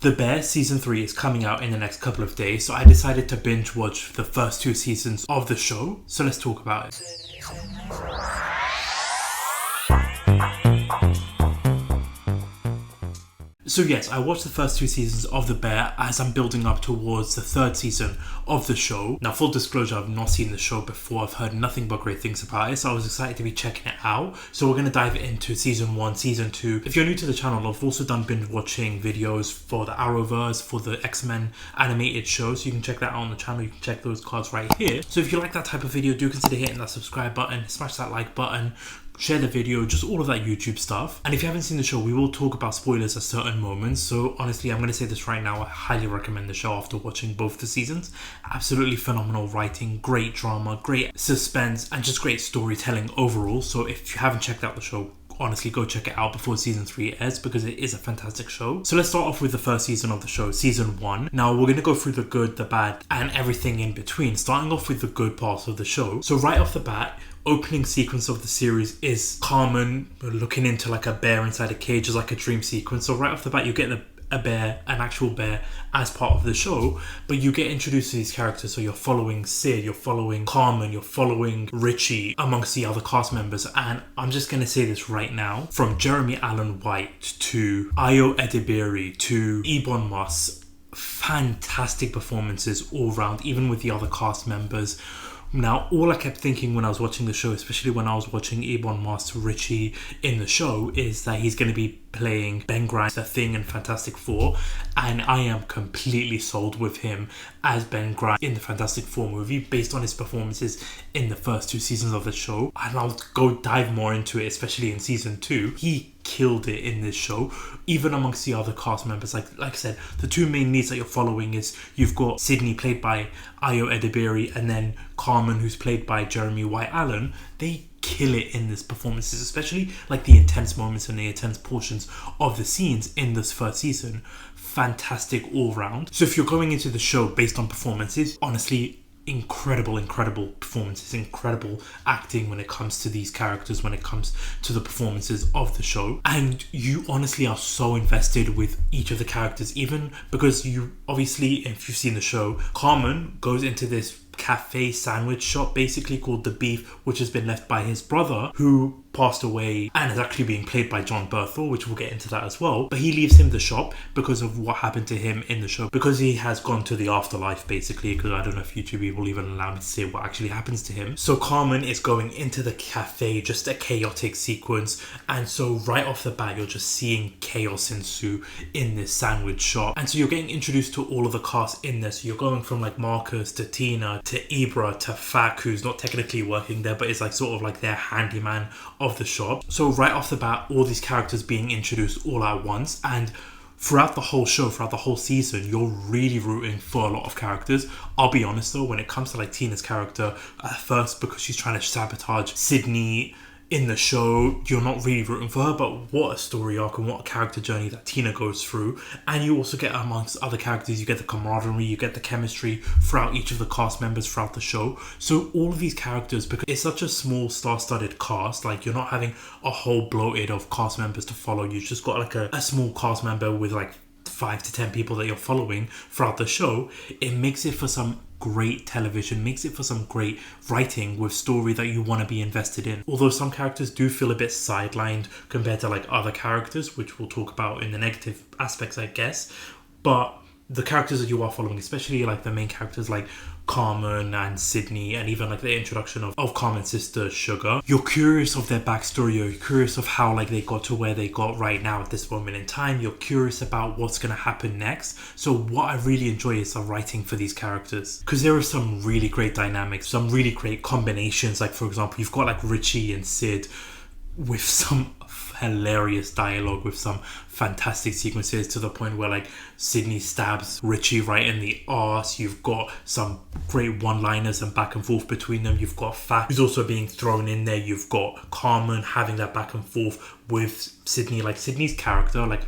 The Bear Season 3 is coming out in the next couple of days, so I decided to binge watch the first 2 seasons of the show, so let's talk about it. So yes, I watched the first 2 seasons of The Bear as I'm building up towards the 3rd season of the show. Now, full disclosure, I've not seen the show before. I've heard nothing but great things about it, so I was excited to be checking it out. So we're going to dive into Season 1, Season 2. If you're new to the channel, I've also done binge watching videos for the Arrowverse, for the X-Men animated show, so you can check that out on the channel. You can check those cards right here. So if you like that type of video, do consider hitting that subscribe button, smash that like button, share the video, just all of that YouTube stuff. And if you haven't seen the show, we will talk about spoilers at certain moments. So honestly, I'm going to say this right now, I highly recommend the show after watching both the seasons. Absolutely phenomenal writing, great drama, great suspense, and just great storytelling overall. So if you haven't checked out the show, honestly, go check it out before Season 3 airs because it is a fantastic show. So let's start off with the first season of the show, Season 1. Now, we're going to go through the good, the bad, and everything in between, starting off with the good parts of the show. So right off the bat, opening sequence of the series is Carmen looking into like a bear inside a cage, is like a dream sequence. So right off the bat, you get a bear, an actual bear, as part of the show, but you get introduced to these characters. So you're following Sid, you're following Carmen, you're following Richie, amongst the other cast members. And I'm just going to say this right now, from Jeremy Allen White to Ayo Edebiri to Ebon Moss, fantastic performances all round, even with the other cast members. Now, all I kept thinking when I was watching the show, especially when I was watching Ebon Moss Richie in the show, is that he's going to be playing Ben Grimes, the Thing in Fantastic Four, and I am completely sold with him as Ben Grimes in the Fantastic Four movie based on his performances in the first 2 seasons of the show. And I'll go dive more into it, especially in Season 2. He killed it in this show, even amongst the other cast members. Like I said, the 2 main leads that you're following is you've got Sydney, played by Ayo Edebiri, and then Carmen, who's played by Jeremy White Allen. They kill it in this performances, especially like the intense moments and the intense portions of the scenes in this first season. Fantastic all round. So if you're going into the show based on performances, honestly, incredible performances, incredible acting when it comes to these characters, when it comes to the performances of the show. And you honestly are so invested with each of the characters, even because you obviously, if you've seen the show, Carmen goes into this cafe sandwich shop basically called The Beef, which has been left by his brother who passed away and is actually being played by John Berthel, which we'll get into that as well. But he leaves him the shop because of what happened to him in the show, because he has gone to the afterlife basically, because I don't know if YouTube will even allow me to say what actually happens to him. So Carmen is going into the cafe, just a chaotic sequence, and so right off the bat you're just seeing chaos ensue in this sandwich shop. And so you're getting introduced to all of the cast in there. So you're going from like Marcus to Tina to Ibra to Fak, who's not technically working there but is like sort of like their handyman of the shop. So right off the bat, all these characters being introduced all at once, and throughout the whole show, throughout the whole season, you're really rooting for a lot of characters. I'll be honest though, when it comes to like Tina's character, at first, because she's trying to sabotage Sydney in the show, you're not really rooting for her, but what a story arc and what a character journey that Tina goes through. And you also get, amongst other characters, you get the camaraderie, you get the chemistry throughout each of the cast members throughout the show. So all of these characters, because it's such a small star-studded cast, like you're not having a whole bloated of cast members to follow. You've just got like a small cast member with like 5 to 10 people that you're following throughout the show. It makes it for some great television, makes it for some great writing with story that you want to be invested in. Although some characters do feel a bit sidelined compared to like other characters, which we'll talk about in the negative aspects, I guess. But the characters that you are following, especially like the main characters like Carmen and Sydney, and even like the introduction of Carmen's sister Sugar, you're curious of their backstory, you're curious of how like they got to where they got right now at this moment in time, you're curious about what's going to happen next. So what I really enjoy is the writing for these characters, because there are some really great dynamics, some really great combinations. Like for example, you've got like Richie and Sid with some hilarious dialogue, with some fantastic sequences, to the point where like Sydney stabs Richie right in the arse. You've got some great one-liners and back and forth between them. You've got Fak, who's also being thrown in there. You've got Carmen having that back and forth with Sydney. Like Sydney's character, like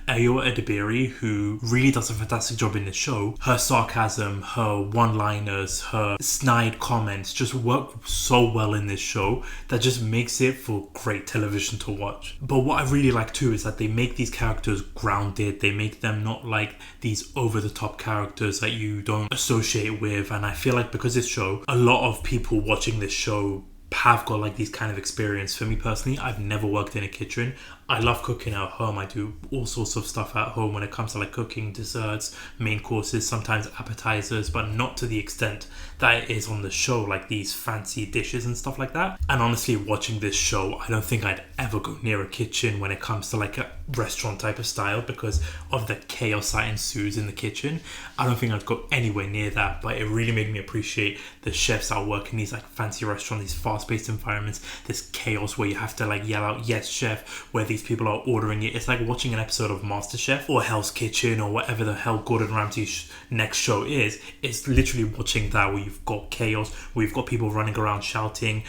Ayo Edebiri, who really does a fantastic job in this show. Her sarcasm, her one-liners, her snide comments just work so well in this show that just makes it for great television to watch. But what I really like too is that they make these characters grounded. They make them not like these over-the-top characters that you don't associate with. And I feel like because this show, a lot of people watching this show have got like these kind of experience. For me personally, I've never worked in a kitchen. I love cooking at home. I do all sorts of stuff at home when it comes to like cooking desserts, main courses, sometimes appetizers, but not to the extent that it is on the show, like these fancy dishes and stuff like that. And honestly, watching this show, I don't think I'd ever go near a kitchen when it comes to like a restaurant type of style because of the chaos that ensues in the kitchen. I don't think I'd go anywhere near that, but it really made me appreciate the chefs that work in these like fancy restaurants, these fast-paced environments, this chaos where you have to like yell out yes chef, where these people are ordering it. It's like watching an episode of MasterChef or Hell's Kitchen or whatever the hell Gordon Ramsay's next show is. It's literally watching that where you've got chaos, where you've got people running around shouting,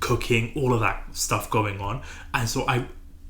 cooking, all of that stuff going on. And so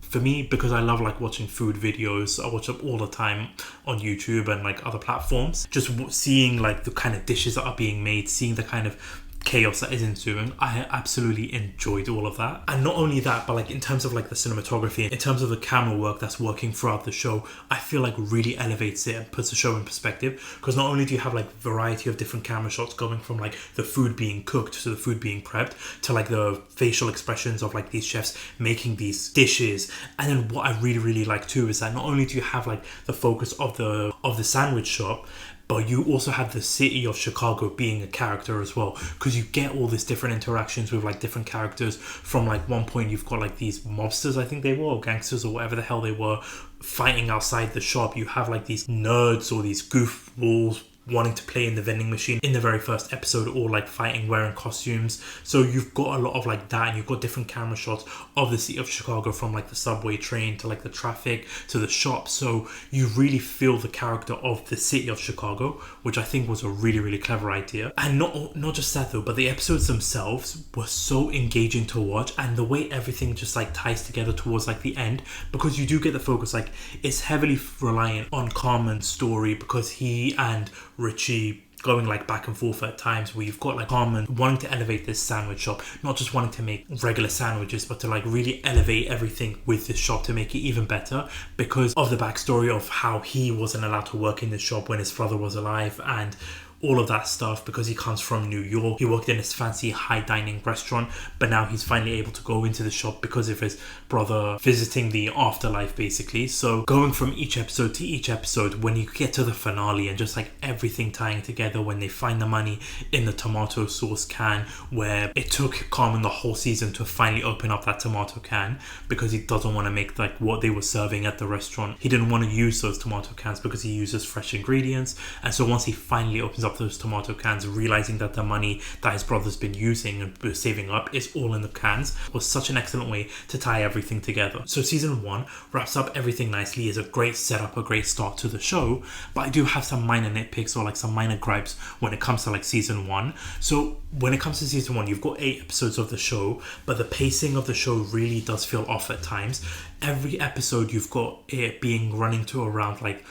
for me, because I love like watching food videos, I watch them all the time on YouTube and like other platforms, just seeing like the kind of dishes that are being made, seeing the kind of chaos that is ensuing, I absolutely enjoyed all of that. And not only that, but like in terms of like the cinematography, in terms of the camera work that's working throughout the show, I feel like really elevates it and puts the show in perspective, because not only do you have like variety of different camera shots going from like the food being cooked to the food being prepped to like the facial expressions of like these chefs making these dishes. And then what I really like too is that not only do you have like the focus of the sandwich shop, but you also have the city of Chicago being a character as well, because you get all these different interactions with like different characters. From like one point you've got like these mobsters, I think they were, or gangsters or whatever the hell they were, fighting outside the shop. You have like these nerds or these goofballs wanting to play in the vending machine in the very first episode, or like fighting wearing costumes. So you've got a lot of like that, and you've got different camera shots of the city of Chicago, from like the subway train to like the traffic to the shop. So you really feel the character of the city of Chicago, which I think was a really clever idea. And not just that though, but the episodes themselves were so engaging to watch, and the way everything just like ties together towards like the end, because you do get the focus, like it's heavily reliant on Carmen's story, because he and Richie going like back and forth at times, where you've got like Carmen wanting to elevate this sandwich shop, not just wanting to make regular sandwiches, but to like really elevate everything with this shop to make it even better, because of the backstory of how he wasn't allowed to work in this shop when his father was alive and all of that stuff, because he comes from New York. He worked in this fancy high dining restaurant, but now he's finally able to go into the shop because of his brother visiting the afterlife basically. So going from each episode to each episode, when you get to the finale and just like everything tying together, when they find the money in the tomato sauce can, where it took Carmen the whole season to finally open up that tomato can, because he doesn't want to make like what they were serving at the restaurant. He didn't want to use those tomato cans because he uses fresh ingredients. And so once he finally opens up those tomato cans, realizing that the money that his brother's been using and saving up is all in the cans, was such an excellent way to tie everything together. So season 1 wraps up everything nicely, is a great setup, a great start to the show. But I do have some minor nitpicks or like some minor gripes when it comes to like season 1. So when it comes to season 1, you've got 8 episodes of the show, but the pacing of the show really does feel off at times. Every episode you've got it being running to around like,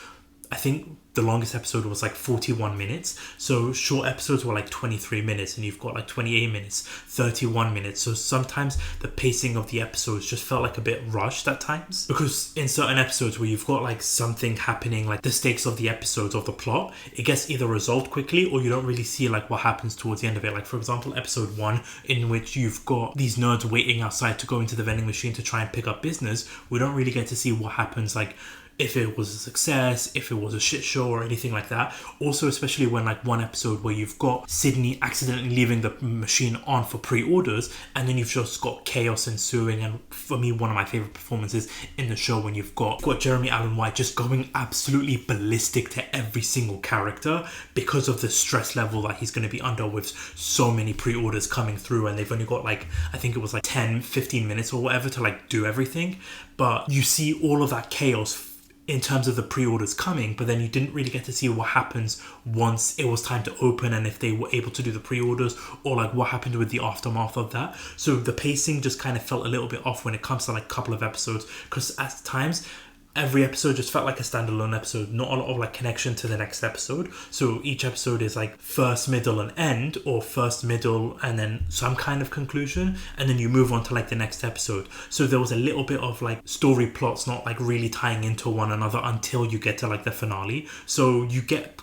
I think the longest episode was like 41 minutes. So short episodes were like 23 minutes, and you've got like 28 minutes, 31 minutes. So sometimes the pacing of the episodes just felt like a bit rushed at times, because in certain episodes where you've got like something happening, like the stakes of the episodes of the plot, it gets either resolved quickly or you don't really see like what happens towards the end of it. Like for example, episode 1, in which you've got these nerds waiting outside to go into the vending machine to try and pick up business. We don't really get to see what happens, like if it was a success, if it was a shit show or anything like that. Also, especially when like one episode where you've got Sydney accidentally leaving the machine on for pre-orders, and then you've just got chaos ensuing. And for me, one of my favorite performances in the show, when you've got Jeremy Allen White just going absolutely ballistic to every single character because of the stress level that he's going to be under with so many pre-orders coming through, and they've only got like, I think it was like 10-15 minutes or whatever to like do everything. But you see all of that chaos in terms of the pre-orders coming, but then you didn't really get to see what happens once it was time to open, and if they were able to do the pre-orders, or like what happened with the aftermath of that. So the pacing just kind of felt a little bit off when it comes to like a couple of episodes, because at times every episode just felt like a standalone episode, not a lot of like connection to the next episode. So each episode is like first, middle, and end, or first, middle, and then some kind of conclusion, and then you move on to like the next episode. So there was a little bit of like story plots not like really tying into one another until you get to like the finale. So you get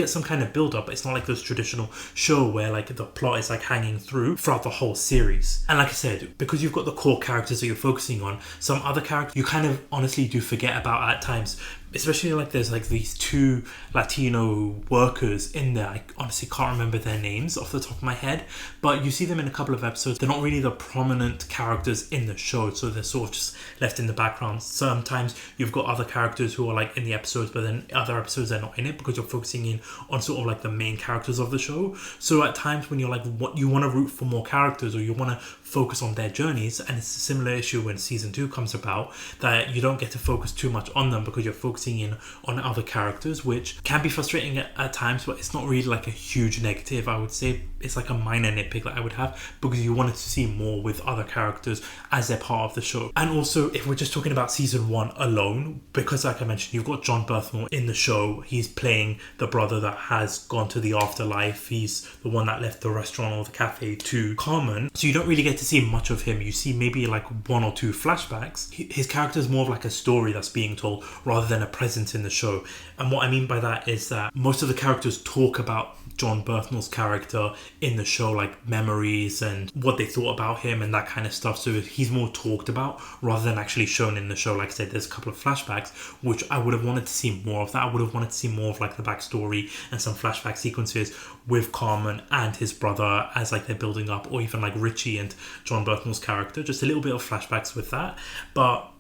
some kind of build up. It's not like this traditional show where like the plot is like hanging through throughout the whole series. And like I said, because you've got the core characters that you're focusing on, some other characters you kind of honestly do forget about at times. Especially like there's like these two Latino workers in there. I honestly can't remember their names off the top of my head, but you see them in a couple of episodes. They're not really the prominent characters in the show, so they're sort of just left in the background. Sometimes you've got other characters who are like in the episodes, but then other episodes they're not in it because you're focusing in on sort of like the main characters of the show. So at times when you're like, what you want to root for more characters, or you want to focus on their journeys, and it's a similar issue when season 2 comes about, that you don't get to focus too much on them because you're focusing in on other characters, which can be frustrating at times, but it's not really like a huge negative. I would say it's like a minor nitpick that I would have, because you wanted to see more with other characters as they're part of the show. And also, if we're just talking about season 1 alone, because like I mentioned, you've got John Berthmore in the show. He's playing the brother that has gone to the afterlife. He's the one that left the restaurant or the cafe to Carmen, so you don't really get to see much of him. You see maybe like 1 or 2 flashbacks. His character is more of like a story that's being told rather than a presence in the show. And what I mean by that is that most of the characters talk about John Berthmore's character in the show, like memories and what they thought about him and that kind of stuff. So he's more talked about rather than actually shown in the show. Like I said, there's a couple of flashbacks which I would have wanted to see more of that. I would have wanted to see more of like the backstory and some flashback sequences with Carmen and his brother as like they're building up, or even like Richie and John Berthmore's character. Just a little bit of flashbacks with that, but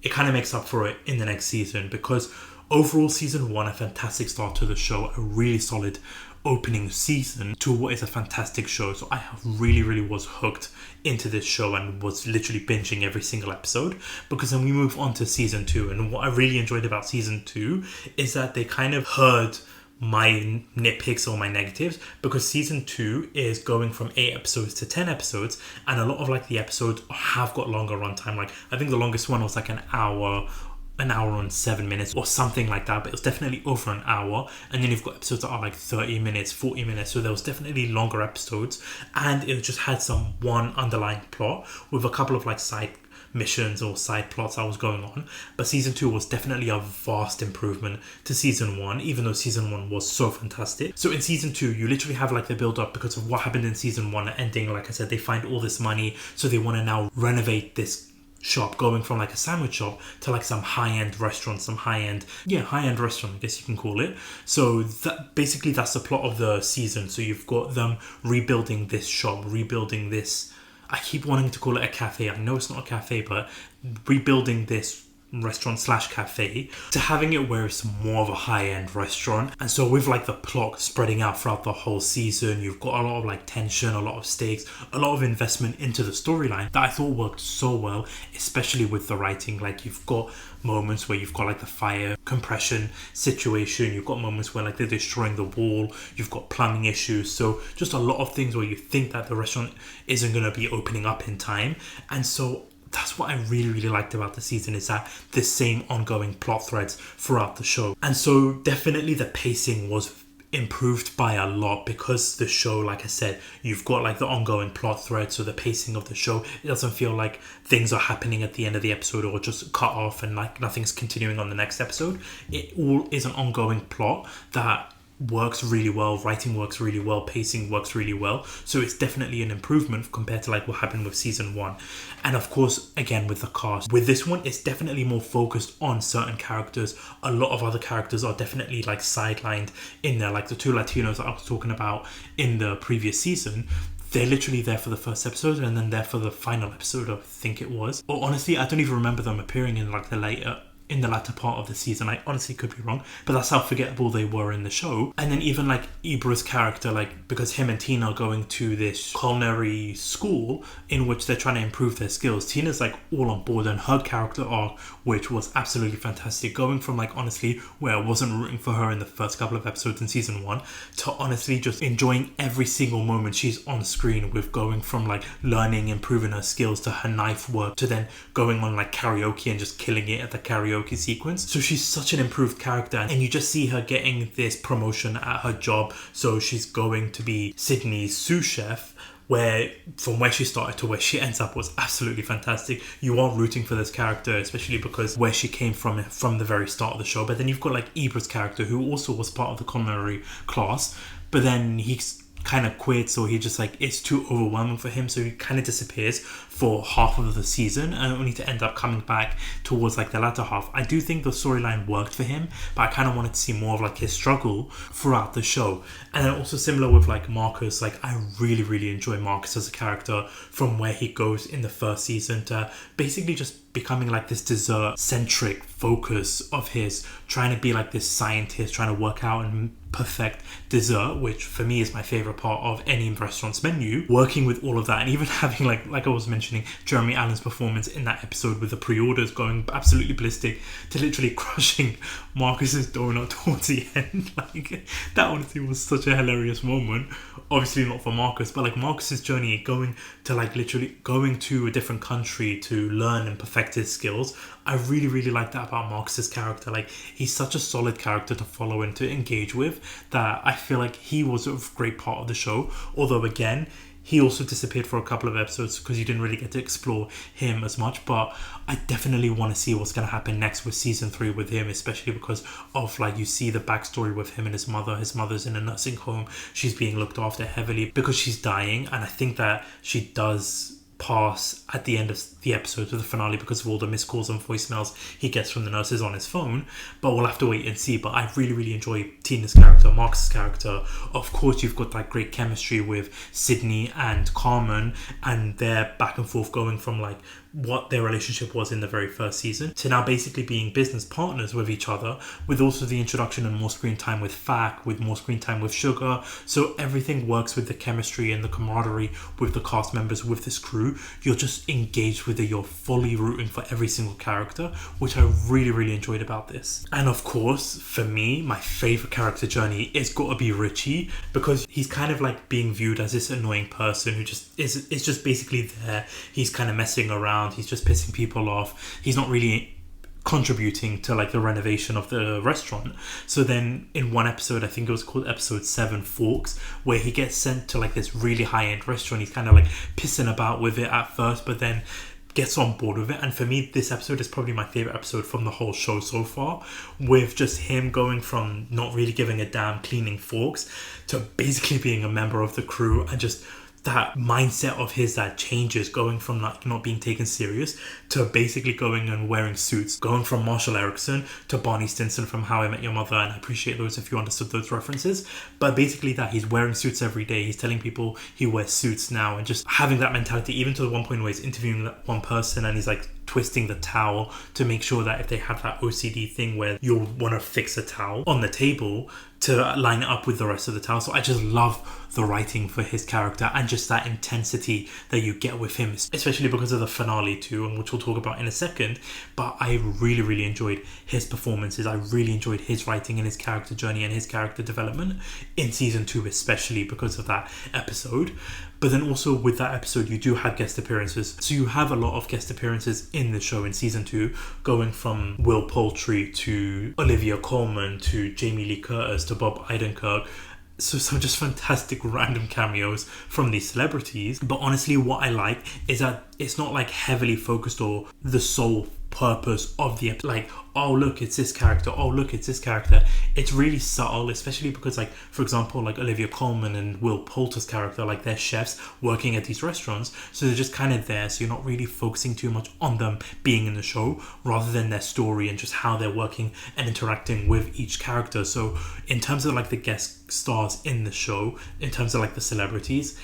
it kind of makes up for it in the next season, because overall season 1, a fantastic start to the show, a really solid opening season to what is a fantastic show. So I really was hooked into this show and was literally binging every single episode. Because then we move on to season 2, and what I really enjoyed about season 2 is that they kind of heard my nitpicks or my negatives, because season 2 is going from 8 episodes to 10 episodes, and a lot of like the episodes have got longer runtime. Like I think the longest one was like an hour and 7 minutes or something like that, but it was definitely over an hour. And then you've got episodes that are like 30 minutes, 40 minutes, so there was definitely longer episodes, and it just had some one underlying plot with a couple of like side missions or side plots that was going on. But season 2 was definitely a vast improvement to season 1, even though season 1 was so fantastic. So in season 2 you literally have like the build up because of what happened in season 1 ending. Like I said, they find all this money, so they want to now renovate this shop, going from like a sandwich shop to like some high-end restaurant, high-end restaurant, I guess you can call it. So that basically that's the plot of the season. So you've got them rebuilding this shop, rebuilding this, I keep wanting to call it a cafe, I know it's not a cafe, but rebuilding this restaurant slash cafe to having it where it's more of a high-end restaurant. And so with like the plot spreading out throughout the whole season, you've got a lot of like tension, a lot of stakes, a lot of investment into the storyline that I thought worked so well, especially with the writing. Like you've got moments where you've got like the fire compression situation, you've got moments where like they're destroying the wall, you've got plumbing issues, so just a lot of things where you think that the restaurant isn't going to be opening up in time. And so that's what I really liked about the season, is that the same ongoing plot threads throughout the show. And so definitely the pacing was improved by a lot, because the show, like I said, you've got like the ongoing plot thread, so the pacing of the show, it doesn't feel like things are happening at the end of the episode or just cut off and like nothing's continuing on the next episode. It all is an ongoing plot that works really well, writing works really well, pacing works really well. So it's definitely an improvement compared to like what happened with season 1. And of course, again, with the cast, with this one, it's definitely more focused on certain characters. A lot of other characters are definitely like sidelined in there, like the 2 Latinos that I was talking about in the previous season. They're literally there for the first episode and then there for the final episode, I think it was. Or honestly, I don't even remember them appearing in like the later in the latter part of the season. I honestly could be wrong, but that's how forgettable they were in the show. And then even like Ibra's character, like because him and Tina are going to this culinary school in which they're trying to improve their skills. Tina's like all on board, and her character arc, which was absolutely fantastic, going from like honestly where I wasn't rooting for her in the first couple of episodes in season 1 to honestly just enjoying every single moment she's on screen, with going from like learning, improving her skills to her knife work to then going on like karaoke and just killing it at the karaoke sequence. So she's such an improved character, and you just see her getting this promotion at her job. So she's going to be Sydney's sous chef, where from where she started to where she ends up was absolutely fantastic. You are rooting for this character, especially because where she came from the very start of the show. But then you've got like Ibra's character, who also was part of the culinary class, but then he's kind of quits, or he just like it's too overwhelming for him, so he kind of disappears for half of the season, and only to end up coming back towards like the latter half. I do think the storyline worked for him, but I kind of wanted to see more of like his struggle throughout the show. And then also similar with like Marcus, like I really enjoy Marcus as a character, from where he goes in the first season to basically just becoming like this dessert centric focus of his, trying to be like this scientist, trying to work out and perfect dessert, which for me is my favorite part of any restaurant's menu. Working with all of that, and even having like I was mentioning, Jeremy Allen's performance in that episode with the pre-orders going absolutely ballistic to literally crushing Marcus's donut towards the end. Like that honestly was such a hilarious moment. Obviously not for Marcus, but like Marcus's journey going to like literally going to a different country to learn and perfect his skills. I really like that about Marcus's character. Like he's such a solid character to follow and to engage with, that I feel like he was a great part of the show. Although again, he also disappeared for a couple of episodes because you didn't really get to explore him as much. But I definitely want to see what's going to happen next with season 3 with him, especially because of like you see the backstory with him and his mother. His mother's in a nursing home. She's being looked after heavily because she's dying, and I think that she does pass at the end of the episode of the finale because of all the missed calls and voicemails he gets from the nurses on his phone. But we'll have to wait and see. But I really enjoy Tina's character, Marcus' character. Of course, you've got that great chemistry with Sydney and Carmen, and their back and forth going from like what their relationship was in the very first season to now basically being business partners with each other, with also the introduction and more screen time with Fac, with more screen time with Sugar. So everything works with the chemistry and the camaraderie with the cast members, with this crew. You're just engaged with it. You're fully rooting for every single character, which I really enjoyed about this. And of course, for me, my favorite character journey is got to be Richie, because he's kind of like being viewed as this annoying person who just is just basically there. He's kind of messing around. He's just pissing people off. He's not really contributing to like the renovation of the restaurant. So then in one episode, I think it was called episode 7, Forks, where he gets sent to like this really high-end restaurant. He's kind of like pissing about with it at first, but then gets on board with it. And for me, this episode is probably my favorite episode from the whole show so far, with just him going from not really giving a damn cleaning forks to basically being a member of the crew, and just that mindset of his that changes, going from like not being taken serious to basically going and wearing suits, going from Marshall Erickson to Barney Stinson from How I Met Your Mother. And I appreciate those if you understood those references. But basically that he's wearing suits every day. He's telling people he wears suits now, and just having that mentality, even to the one point where he's interviewing that one person and he's like twisting the towel to make sure that if they have that OCD thing where you'll want to fix a towel on the table to line it up with the rest of the towel. So I just love the writing for his character and just that intensity that you get with him, especially because of the finale too, and which we'll talk about in a second. But I really enjoyed his performances. I really enjoyed his writing and his character journey and his character development in season 2, especially because of that episode. But then also with that episode, you do have guest appearances. So you have a lot of guest appearances in the show in season 2, going from Will Poultry to Olivia Colman to Jamie Lee Curtis to Bob Odenkirk. So some just fantastic random cameos from these celebrities. But honestly, what I like is that it's not like heavily focused or the sole purpose of the episode, like, oh look, it's this character, oh look, it's this character. It's really subtle, especially because, like, for example, like Olivia Colman and Will Poulter's character, like, they're chefs working at these restaurants, so they're just kind of there, so you're not really focusing too much on them being in the show, rather than their story and just how they're working and interacting with each character. So in terms of like the guest stars in the show, in terms of like the celebrities,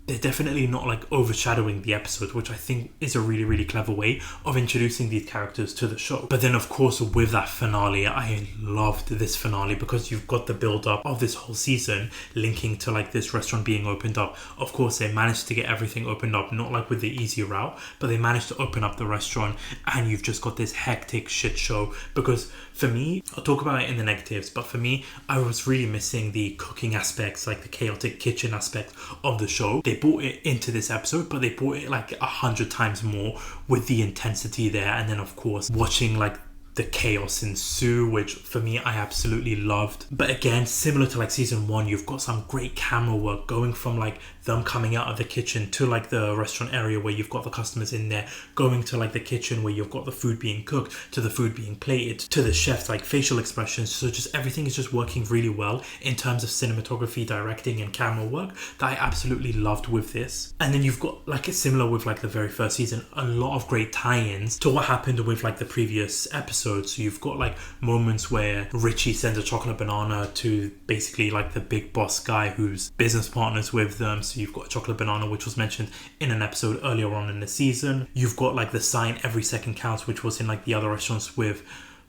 they're definitely not like overshadowing the episode, which I think is a really, really clever way of introducing these characters to the show. But then of course with that finale, I loved this finale because you've got the build up of this whole season linking to like this restaurant being opened up. Of course they managed to get everything opened up, not like with the easy route, but they managed to open up the restaurant, and you've just got this hectic shit show. Because for me, I'll talk about it in the negatives, but for me, I was really missing the cooking aspects, like the chaotic kitchen aspect of the show. They brought it into this episode, but they brought it like 100 times more with the intensity there. And then of course watching like the chaos ensue, which for me I absolutely loved. But again, similar to like season 1, you've got some great camera work going from like them coming out of the kitchen to like the restaurant area where you've got the customers in there, going to like the kitchen where you've got the food being cooked, to the food being plated, to the chef's like facial expressions. So just everything is just working really well in terms of cinematography, directing and camera work that I absolutely loved with this. And then you've got like it's similar with like the very first season, a lot of great tie-ins to what happened with like the previous episode. So you've got like moments where Richie sends a chocolate banana to basically like the big boss guy who's business partners with them. So you've got a chocolate banana, which was mentioned in an episode earlier on in the season. You've got like the sign "Every Second Counts," which was in like the other restaurants with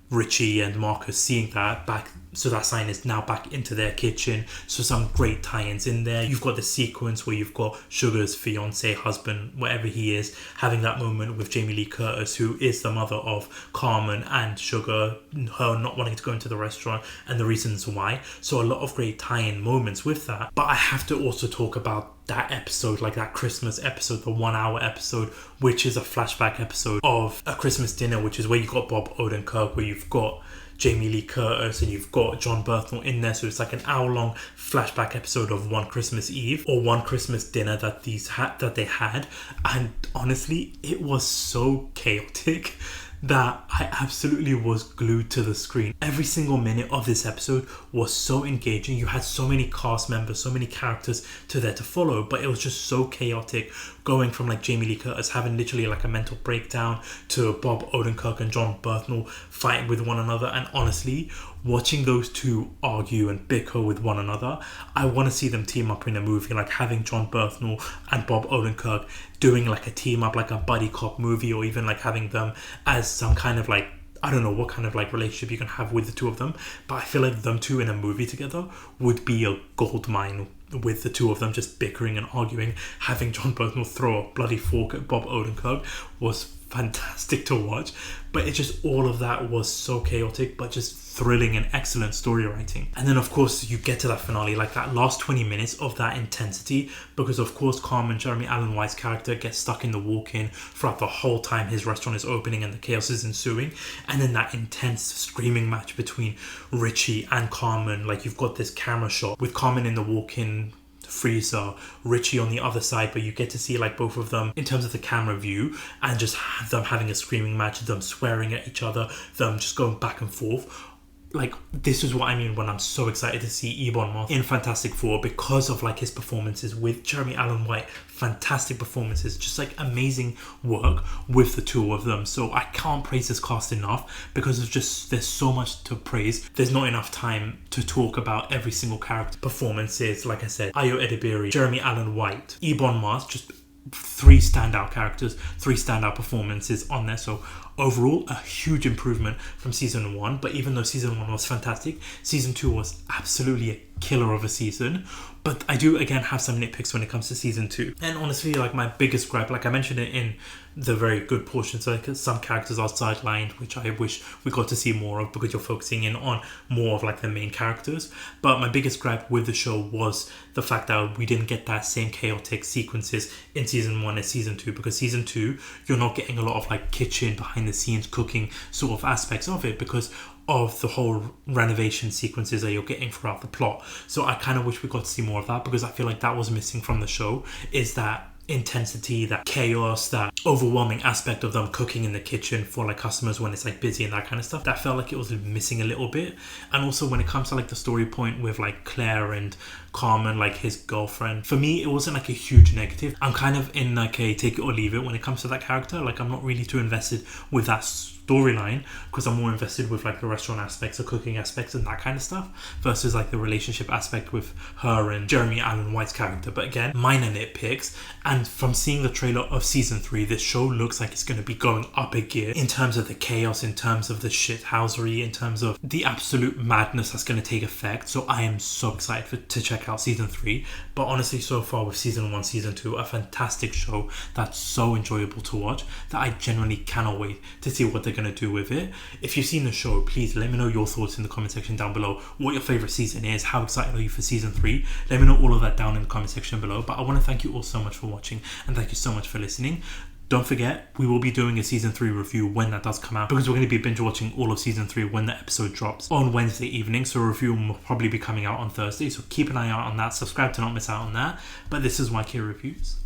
Richie and Marcus seeing that back, so that sign is now back into their kitchen. So some great tie-ins in there. You've got the sequence where you've got Sugar's fiance, husband, whatever he is, having that moment with Jamie Lee Curtis, who is the mother of Carmen and Sugar, her not wanting to go into the restaurant and the reasons why. So a lot of great tie-in moments with that. But I have to also talk about that episode, like that Christmas episode, the 1 hour episode, which is a flashback episode of A Christmas Dinner, which is where you've got Bob Odenkirk, where you've got Jamie Lee Curtis and you've got John Berthnell in there. So it's like an hour-long flashback episode of one Christmas Eve or one Christmas dinner that they had. And honestly, it was so chaotic that I absolutely was glued to the screen. Every single minute of this episode was so engaging. You had so many cast members, so many characters to follow, but it was just so chaotic, going from like Jamie Lee Curtis having literally like a mental breakdown to Bob Odenkirk and John Berthnell fighting with one another. And honestly, watching those two argue and bicker with one another, I want to see them team up in a movie, like having John Berthnell and Bob Odenkirk doing like a team up, like a buddy cop movie, or even like having them as some kind of like, I don't know what kind of like relationship you can have with the two of them, but I feel like them two in a movie together would be a gold mine, with the two of them just bickering and arguing. Having John Berthnell throw a bloody fork at Bob Odenkirk was fantastic to watch. But it just, all of that was so chaotic, but just thrilling and excellent story writing. And then of course you get to that finale, like that last 20 minutes of that intensity, because of course Carmen, Jeremy Allen White's character, gets stuck in the walk-in throughout the whole time his restaurant is opening and the chaos is ensuing. And then that intense screaming match between Richie and Carmen, like you've got this camera shot with Carmen in the walk-in freezer, Richie on the other side, but you get to see like both of them in terms of the camera view, and just them having a screaming match, them swearing at each other, them just going back and forth. Like, this is what I mean when I'm so excited to see Ebon Moss in Fantastic Four, because of like his performances with Jeremy Allen White. Fantastic performances, just like amazing work with the two of them. So I can't praise this cast enough, because of just, there's so much to praise. There's not enough time to talk about every single character performances. Like I said, Ayo Edebiri, Jeremy Allen White, Ebon Moss, just 3 standout characters, 3 standout performances on there. So overall, a huge improvement from season 1. But even though season 1 was fantastic, season 2 was absolutely a killer of a season. But I do again have some nitpicks when it comes to season 2. And honestly, like my biggest gripe, like I mentioned it in the very good portions, like some characters are sidelined, which I wish we got to see more of, because you're focusing in on more of like the main characters. But my biggest gripe with the show was the fact that we didn't get that same chaotic sequences in season 1 as season 2, because season 2 you're not getting a lot of like kitchen, behind the scenes cooking sort of aspects of it, because of the whole renovation sequences that you're getting throughout the plot. So I kind of wish we got to see more of that, because I feel like that was missing from the show, is that intensity, that chaos, that overwhelming aspect of them cooking in the kitchen for like customers when it's like busy and that kind of stuff. That felt like it was missing a little bit. And also when it comes to like the story point with like Claire and Carmen, like his girlfriend, for me it wasn't like a huge negative. I'm kind of in like a take it or leave it when it comes to that character. Like I'm not really too invested with that storyline because I'm more invested with like the restaurant aspects, the cooking aspects and that kind of stuff versus like the relationship aspect with her and Jeremy Allen White's character. But again, minor nitpicks. And from seeing the trailer of season 3, this show looks like it's going to be going up a gear in terms of the chaos, in terms of the shithousery, in terms of the absolute madness that's going to take effect. So I am so excited to check out season 3. But honestly, so far with season 1, season 2, a fantastic show that's so enjoyable to watch that I genuinely cannot wait to see what they're going to do with it. If you've seen the show, please let me know your thoughts in the comment section down below. What your favorite season is, how excited are you for season 3? Let me know all of that down in the comment section below. But I want to thank you all so much for watching and thank you so much for listening. Don't forget, we will be doing a season 3 review when that does come out because we're going to be binge watching all of season 3 when the episode drops on Wednesday evening. So a review will probably be coming out on Thursday. So keep an eye out on that. Subscribe to not miss out on that. But this is YK Reviews.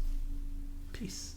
Peace.